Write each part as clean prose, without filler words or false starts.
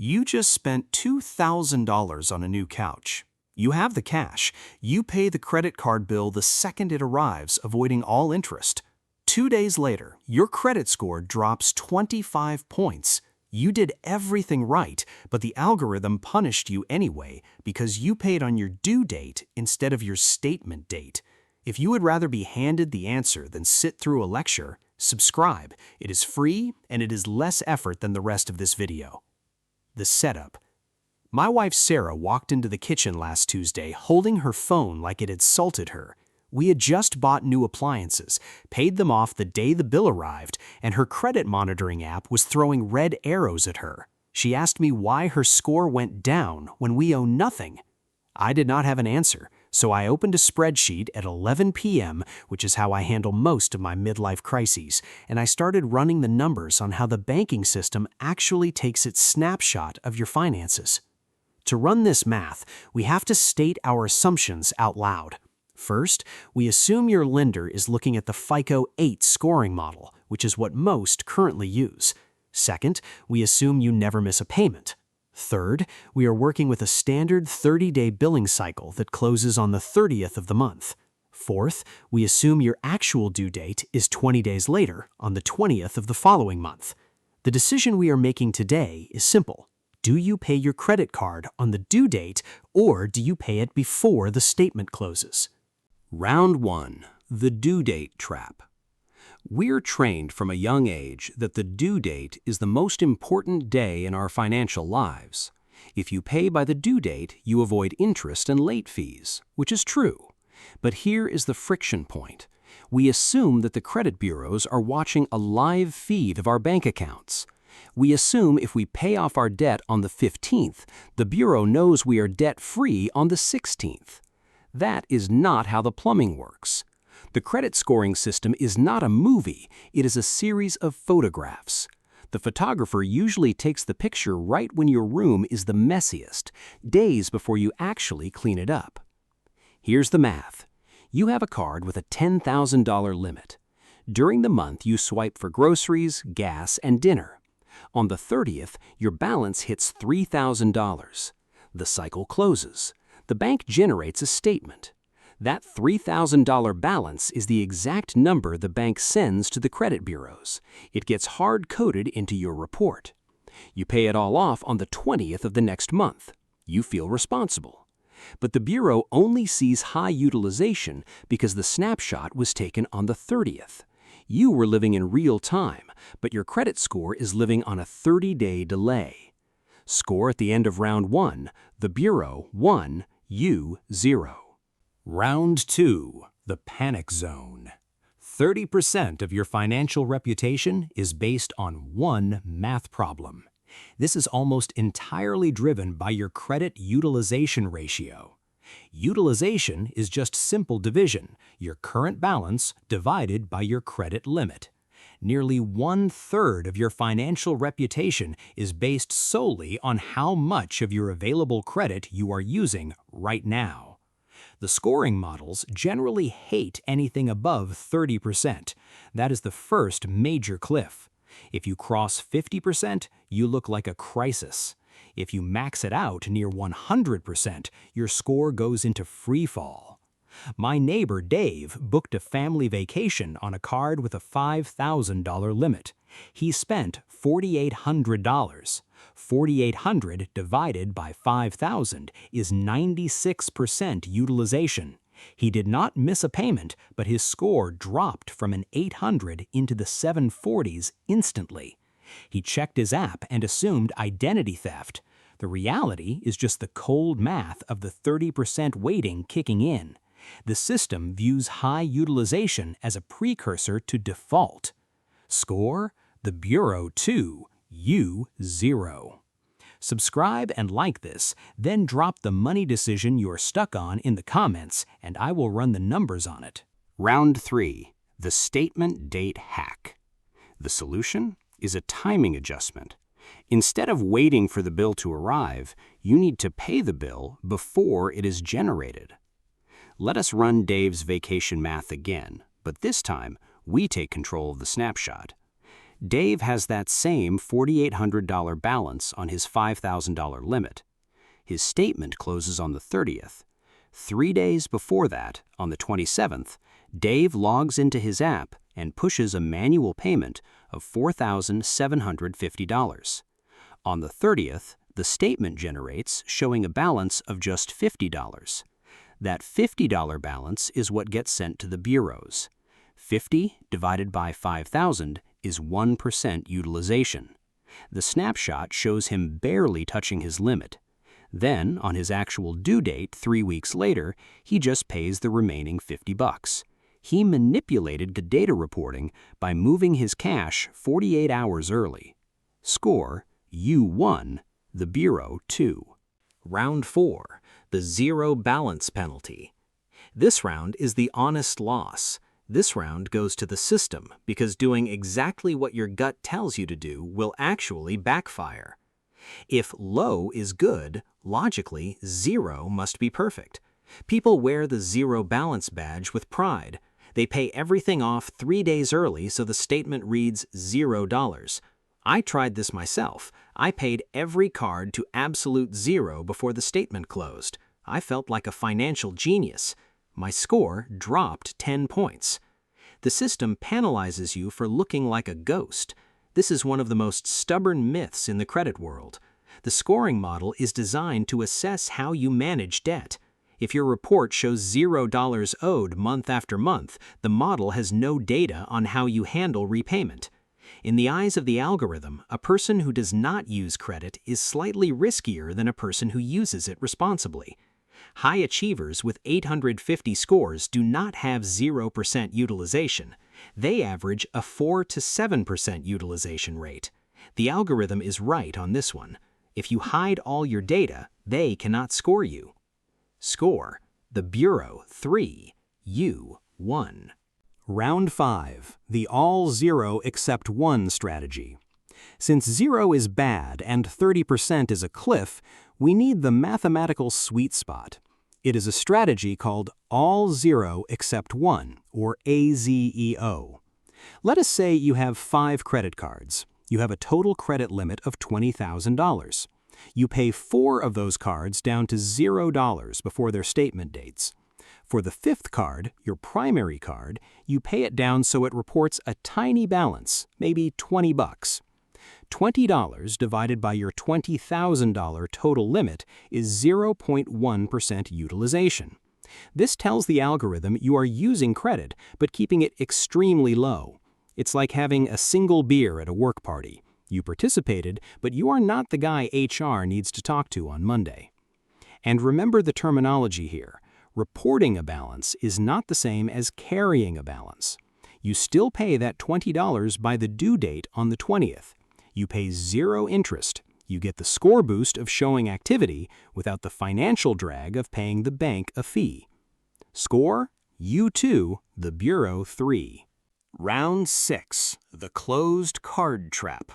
You just spent $2,000 on a new couch. You have the cash. You pay the credit card bill the second it arrives, avoiding all interest. 2 days later, your credit score drops 25 points. You did everything right, but the algorithm punished you anyway because you paid on your due date instead of your statement date. If you would rather be handed the answer than sit through a lecture, subscribe. It is free and it is less effort than the rest of this video. The setup. My wife Sarah walked into the kitchen last Tuesday holding her phone like it had salted her. We had just bought new appliances, paid them off the day the bill arrived, and her credit monitoring app was throwing red arrows at her. She asked me why her score went down when we owe nothing. I did not have an answer, so I opened a spreadsheet at 11 p.m., which is how I handle most of my midlife crises, and I started running the numbers on how the banking system actually takes its snapshot of your finances. To run this math, we have to state our assumptions out loud. First, we assume your lender is looking at the FICO 8 scoring model, which is what most currently use. Second, we assume you never miss a payment. Third, we are working with a standard 30-day billing cycle that closes on the 30th of the month. Fourth, we assume your actual due date is 20 days later, on the 20th of the following month. The decision we are making today is simple. Do you pay your credit card on the due date, or do you pay it before the statement closes? Round 1. The due date trap. We're trained from a young age that the due date is the most important day in our financial lives. If you pay by the due date, you avoid interest and late fees, which is true. But here is the friction point. We assume that the credit bureaus are watching a live feed of our bank accounts. We assume if we pay off our debt on the 15th, the bureau knows we are debt-free on the 16th. That is not how the plumbing works. The credit scoring system is not a movie, it is a series of photographs. The photographer usually takes the picture right when your room is the messiest, days before you actually clean it up. Here's the math. You have a card with a $10,000 limit. During the month, you swipe for groceries, gas, and dinner. On the 30th, your balance hits $3,000. The cycle closes. The bank generates a statement. That $3,000 balance is the exact number the bank sends to the credit bureaus. It gets hard-coded into your report. You pay it all off on the 20th of the next month. You feel responsible. But the bureau only sees high utilization because the snapshot was taken on the 30th. You were living in real time, but your credit score is living on a 30-day delay. Score at the end of round 1, the bureau 1, you 0. Round 2, the panic zone. 30% of your financial reputation is based on one math problem. This is almost entirely driven by your credit utilization ratio. Utilization is just simple division, your current balance divided by your credit limit. Nearly 1/3 of your financial reputation is based solely on how much of your available credit you are using right now. The scoring models generally hate anything above 30%. That is the first major cliff. If you cross 50%, you look like a crisis. If you max it out near 100%, your score goes into free fall. My neighbor Dave booked a family vacation on a card with a $5,000 limit. He spent $4,800. $4,800 divided by 5,000 is 96% utilization. He did not miss a payment, but his score dropped from an 800 into the 740s instantly. He checked his app and assumed identity theft. The reality is just the cold math of the 30% weighting kicking in. The system views high utilization as a precursor to default. Score? The Bureau 2, you 0. Subscribe and like this, then drop the money decision you're stuck on in the comments, and I will run the numbers on it. Round 3, the statement date hack. The solution is a timing adjustment. Instead of waiting for the bill to arrive, you need to pay the bill before it is generated. Let us run Dave's vacation math again, but this time we take control of the snapshot. Dave has that same $4,800 balance on his $5,000 limit. His statement closes on the 30th. 3 days before that, on the 27th, Dave logs into his app and pushes a manual payment of $4,750. On the 30th, the statement generates showing a balance of just $50. That $50 balance is what gets sent to the bureaus. 50 divided by 5,000 is 1% utilization. The snapshot shows him barely touching his limit. Then, on his actual due date 3 weeks later, he just pays the remaining $50. He manipulated the data reporting by moving his cash 48 hours early. Score, you won, the Bureau 2. Round 4, the zero balance penalty. This round is the honest loss. This round goes to the system because doing exactly what your gut tells you to do will actually backfire. If low is good, logically, zero must be perfect. People wear the zero balance badge with pride. They pay everything off 3 days early so the statement reads $0. I tried this myself. I paid every card to absolute zero before the statement closed. I felt like a financial genius. My score dropped 10 points. The system penalizes you for looking like a ghost. This is one of the most stubborn myths in the credit world. The scoring model is designed to assess how you manage debt. If your report shows $0 owed month after month, the model has no data on how you handle repayment. In the eyes of the algorithm, a person who does not use credit is slightly riskier than a person who uses it responsibly. High achievers with 850 scores do not have 0% utilization. They average a 4 to 7% utilization rate. The algorithm is right on this one. If you hide all your data, they cannot score you. Score, the Bureau 3, you 1. Round 5, the all zero except one strategy. Since 0 is bad and 30% is a cliff, we need the mathematical sweet spot. It is a strategy called all zero except one, or AZEO. Let us say you have 5 credit cards. You have a total credit limit of $20,000. You pay 4 of those cards down to $0 before their statement dates. For the 5th card, your primary card, you pay it down so it reports a tiny balance, maybe $20. $20 divided by your $20,000 total limit is 0.1% utilization. This tells the algorithm you are using credit, but keeping it extremely low. It's like having a single beer at a work party. You participated, but you are not the guy HR needs to talk to on Monday. And remember the terminology here. Reporting a balance is not the same as carrying a balance. You still pay that $20 by the due date on the 20th. You pay 0 interest. You get the score boost of showing activity without the financial drag of paying the bank a fee. Score, you 2, the Bureau 3. Round 6, the closed card trap.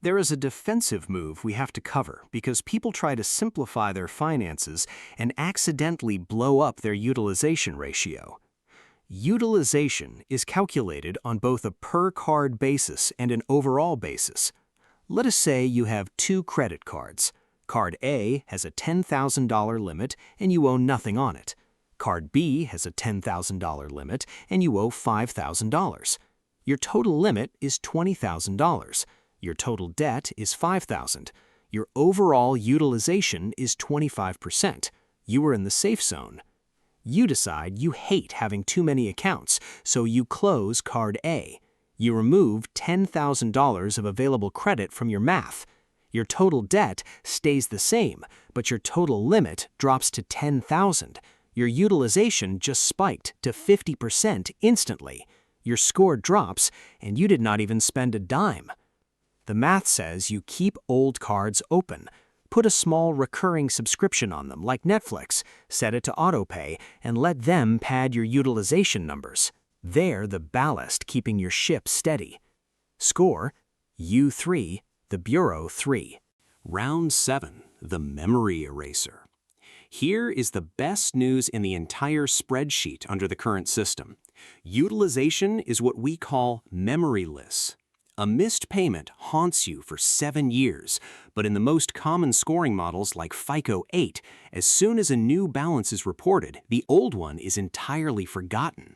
There is a defensive move we have to cover because people try to simplify their finances and accidentally blow up their utilization ratio. Utilization is calculated on both a per-card basis and an overall basis. Let us say you have 2 credit cards. Card A has a $10,000 limit and you owe nothing on it. Card B has a $10,000 limit and you owe $5,000. Your total limit is $20,000. Your total debt is $5,000. Your overall utilization is 25%. You are in the safe zone. You decide you hate having too many accounts, so you close Card A. You remove $10,000 of available credit from your math. Your total debt stays the same, but your total limit drops to $10,000. Your utilization just spiked to 50% instantly. Your score drops, and you did not even spend a dime. The math says you keep old cards open. Put a small recurring subscription on them, like Netflix, set it to autopay, and let them pad your utilization numbers. They're the ballast keeping your ship steady. Score, you 3, the Bureau 3. Round 7, the memory eraser. Here is the best news in the entire spreadsheet under the current system. Utilization is what we call memoryless. A missed payment haunts you for 7 years, but in the most common scoring models like FICO 8, as soon as a new balance is reported, the old one is entirely forgotten.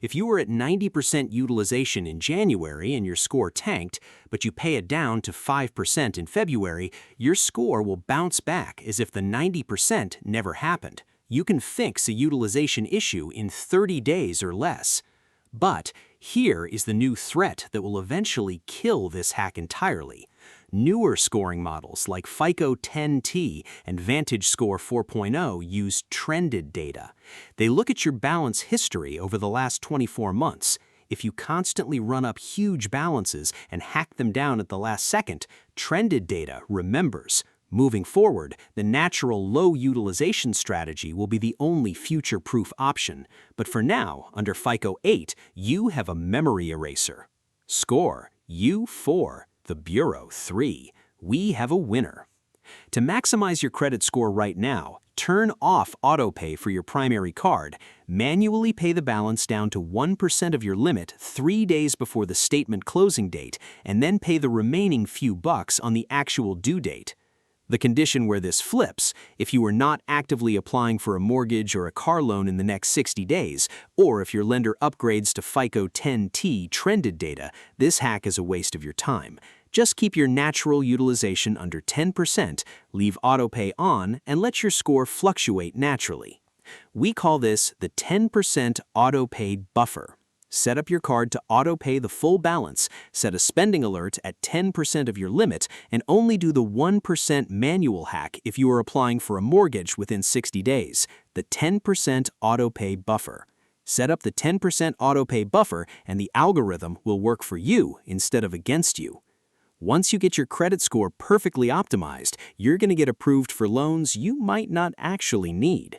If you were at 90% utilization in January and your score tanked, but you pay it down to 5% in February, your score will bounce back as if the 90% never happened. You can fix a utilization issue in 30 days or less. But here is the new threat that will eventually kill this hack entirely. Newer scoring models like FICO 10T and VantageScore 4.0 use trended data. They look at your balance history over the last 24 months. If you constantly run up huge balances and hack them down at the last second, trended data remembers. Moving forward, the natural low utilization strategy will be the only future-proof option. But for now, under FICO 8, you have a memory eraser. Score, you 4, the Bureau 3. We have a winner. To maximize your credit score right now, turn off autopay for your primary card, manually pay the balance down to 1% of your limit 3 days before the statement closing date, and then pay the remaining few bucks on the actual due date. The condition where this flips, if you are not actively applying for a mortgage or a car loan in the next 60 days, or if your lender upgrades to FICO 10T trended data, this hack is a waste of your time. Just keep your natural utilization under 10%, leave autopay on, and let your score fluctuate naturally. We call this the 10% Autopay Buffer. Set up your card to auto-pay the full balance, set a spending alert at 10% of your limit, and only do the 1% manual hack if you are applying for a mortgage within 60 days, the 10% Autopay Buffer. Set up the 10% Autopay Buffer and the algorithm will work for you instead of against you. Once you get your credit score perfectly optimized, you're going to get approved for loans you might not actually need.